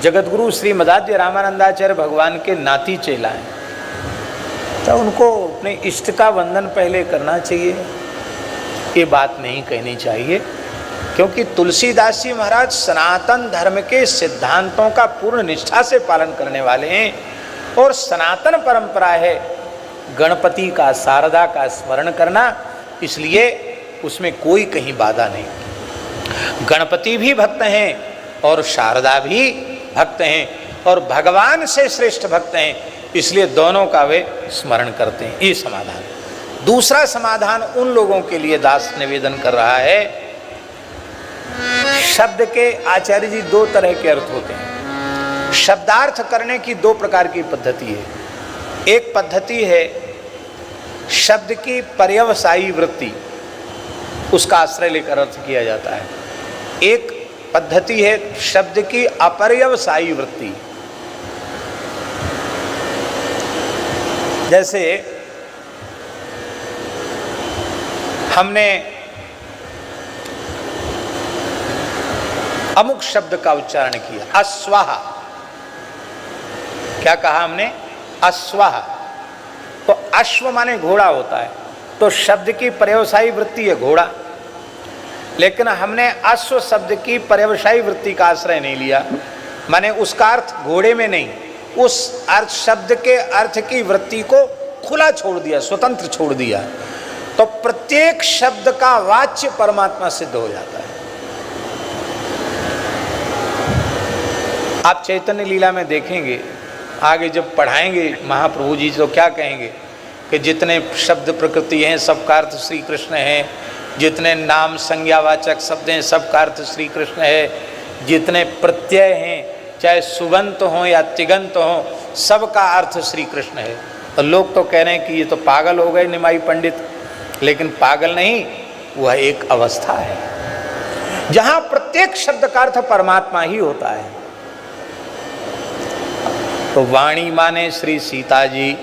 जगतगुरु श्री मदाध्य रामानंदाचार्य भगवान के नाती चेला हैं। तो उनको अपने इष्ट का वंदन पहले करना चाहिए, ये बात नहीं कहनी चाहिए। क्योंकि तुलसीदास जी महाराज सनातन धर्म के सिद्धांतों का पूर्ण निष्ठा से पालन करने वाले हैं। और सनातन परंपरा है गणपति का, शारदा का स्मरण करना, इसलिए उसमें कोई कहीं बाधा नहीं। गणपति भी भक्त हैं और शारदा भी भक्त हैं और भगवान से श्रेष्ठ भक्त हैं, इसलिए दोनों का वे स्मरण करते हैं। ये समाधान। दूसरा समाधान उन लोगों के लिए दास निवेदन कर रहा है। शब्द के आचार्य जी दो तरह के अर्थ होते हैं। शब्दार्थ करने की दो प्रकार की पद्धति है। एक पद्धति है शब्द की पर्यवसायी वृत्ति, उसका आश्रय लेकर अर्थ किया जाता है। एक पद्धति है शब्द की अपर्यवसायी वृत्ति। जैसे हमने अमुक शब्द का उच्चारण किया, अश्वाह। क्या कहा हमने? अश्वाह। तो अश्व माने घोड़ा होता है, तो शब्द की पर्यवसायी वृत्ति है घोड़ा। लेकिन हमने अश्व शब्द की पर्यवसायी वृत्ति का आश्रय नहीं लिया, माने उसका अर्थ घोड़े में नहीं, उस अर्थ शब्द के अर्थ की वृत्ति को खुला छोड़ दिया, स्वतंत्र छोड़ दिया। तो प्रत्येक शब्द का वाच्य परमात्मा सिद्ध हो जाता है। आप चैतन्य लीला में देखेंगे आगे जब पढ़ाएंगे महाप्रभु जी तो क्या कहेंगे कि जितने शब्द प्रकृति हैं सबका अर्थ श्री कृष्ण है, जितने नाम संज्ञावाचक शब्द हैं सबका अर्थ श्री कृष्ण है, जितने प्रत्यय हैं चाहे सुबंत हों या तिगंत हों सबका अर्थ श्री कृष्ण है। तो लोग तो कह रहे हैं कि ये तो पागल हो गए निमाई पंडित, लेकिन पागल नहीं, वह एक अवस्था है जहां प्रत्येक शब्द का अर्थ परमात्मा ही होता है। तो वाणी माने श्री सीता जी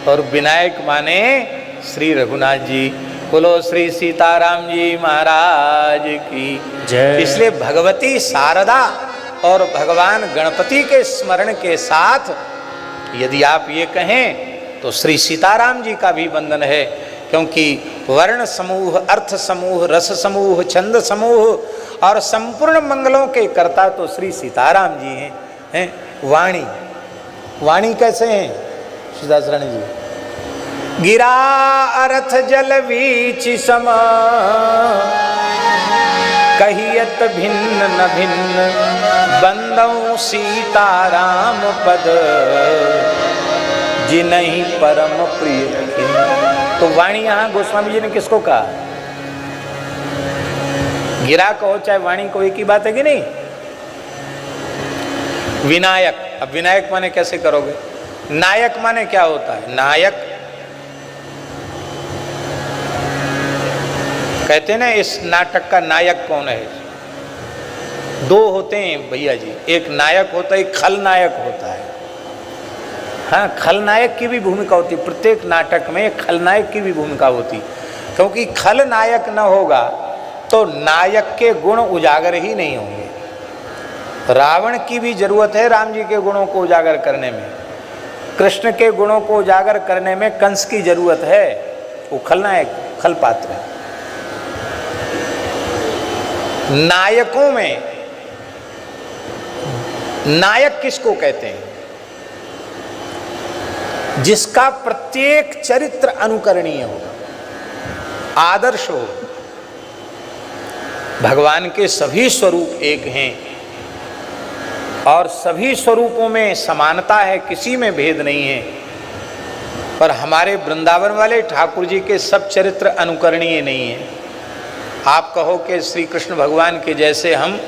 और विनायक माने श्री रघुनाथ जी। बोलो श्री सीताराम जी महाराज की जय। इसलिए भगवती शारदा और भगवान गणपति के स्मरण के साथ यदि आप ये कहें तो श्री सीताराम जी का भी वंदन है, क्योंकि वर्ण समूह, अर्थ समूह, रस समूह, छंद समूह और संपूर्ण मंगलों के कर्ता तो श्री सीताराम जी हैं। वाणी, वाणी कैसे हैं श्रीदास रानी जी? गिरा अर्थ जल बीच सम कहियत भिन्न न भिन्न बंदौ सीताराम पद जिनहि परम प्रिय। तो वाणी यहाँ गोस्वामी जी ने किसको कहा? गिरा कहो चाहे वाणी को एक ही बात है कि नहीं? विनायक, अब विनायक माने कैसे करोगे? नायक माने क्या होता है? नायक कहते ना इस नाटक का नायक कौन है? दो होते हैं भैया जी, एक नायक होता है, एक खलनायक होता है। हाँ, खलनायक की भी भूमिका होती है, प्रत्येक नाटक में खलनायक की भी भूमिका होती, क्योंकि खलनायक न होगा तो नायक के गुण उजागर ही नहीं होंगे। रावण की भी जरूरत है राम जी के गुणों को उजागर करने में, कृष्ण के गुणों को उजागर करने में कंस की जरूरत है, वो खलनायक खल पात्र है। नायकों में नायक किसको कहते हैं? जिसका प्रत्येक चरित्र अनुकरणीय हो, आदर्श हो। भगवान के सभी स्वरूप एक हैं और सभी स्वरूपों में समानता है, किसी में भेद नहीं है। पर हमारे वृंदावन वाले ठाकुर जी के सब चरित्र अनुकरणीय नहीं है। आप कहो कि श्री कृष्ण भगवान के जैसे हम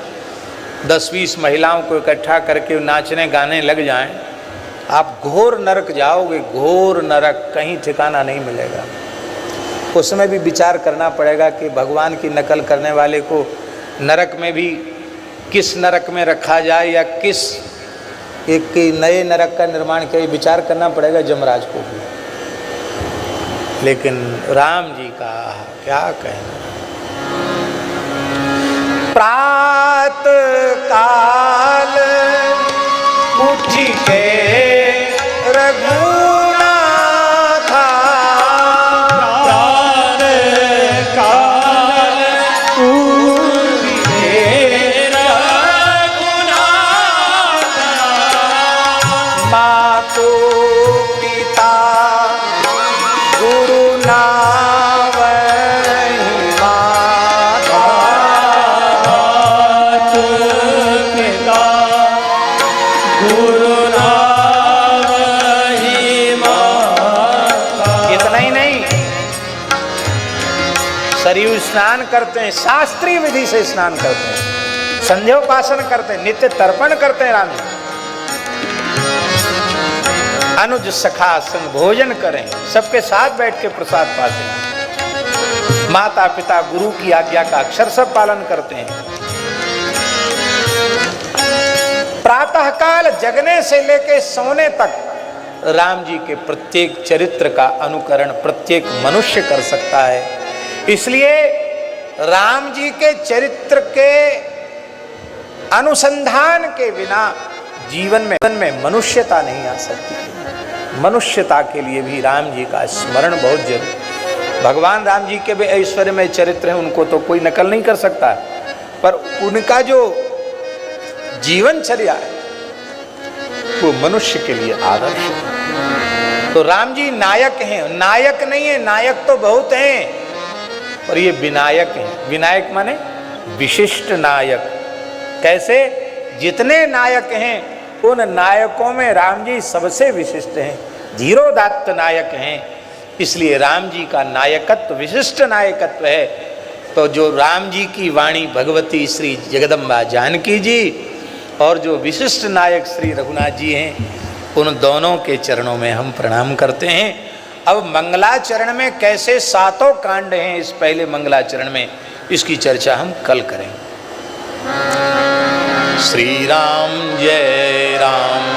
10-20 महिलाओं को इकट्ठा करके नाचने गाने लग जाएं, आप घोर नरक जाओगे, घोर नरक, कहीं ठिकाना नहीं मिलेगा। उसमें भी विचार करना पड़ेगा कि भगवान की नकल करने वाले को नरक में भी किस नरक में रखा जाए या किस एक नए नरक का निर्माण किया, विचार करना पड़ेगा जमराज को भी। लेकिन राम जी का क्या कहना। प्रात काल उठ के रघुनाथ, प्रात काल उठ के रघुनाथ, मातो पिता गुरु नावहि माता, पिता गुरु नावहि माता। इतना ही नहीं, सरयू स्नान करते हैं, शास्त्रीय विधि से स्नान करते हैं, संध्योपासन करते हैं, नित्य तर्पण करते हैं राम जी। अनुज सखा संग भोजन करें, सबके साथ बैठ के प्रसाद पाते हैं। माता पिता गुरु की आज्ञा का अक्षर सब पालन करते हैं। प्रातःकाल जगने से लेके सोने तक राम जी के प्रत्येक चरित्र का अनुकरण प्रत्येक मनुष्य कर सकता है। इसलिए राम जी के चरित्र के अनुसंधान के बिना जीवन में मनुष्यता नहीं आ सकती। मनुष्यता के लिए भी राम जी का स्मरण बहुत जरूरी। भगवान राम जी के भी ऐश्वर्यमय चरित्र हैं, उनको तो कोई नकल नहीं कर सकता, पर उनका जो जीवनचर्या है वो मनुष्य के लिए आदर्श है। तो राम जी नायक हैं, नायक नहीं है, नायक तो बहुत हैं, और ये विनायक हैं। विनायक माने विशिष्ट नायक। कैसे? जितने नायक हैं उन नायकों में राम जी सबसे विशिष्ट हैं, धीरोदात्त नायक हैं। इसलिए राम जी का नायकत्व विशिष्ट नायकत्व है। तो जो राम जी की वाणी भगवती श्री जगदम्बा जानकी जी और जो विशिष्ट नायक श्री रघुनाथ जी हैं, उन दोनों के चरणों में हम प्रणाम करते हैं। अब मंगलाचरण में कैसे 7 कांड हैं इस पहले मंगलाचरण में, इसकी चर्चा हम कल करेंगे। श्री राम जय राम।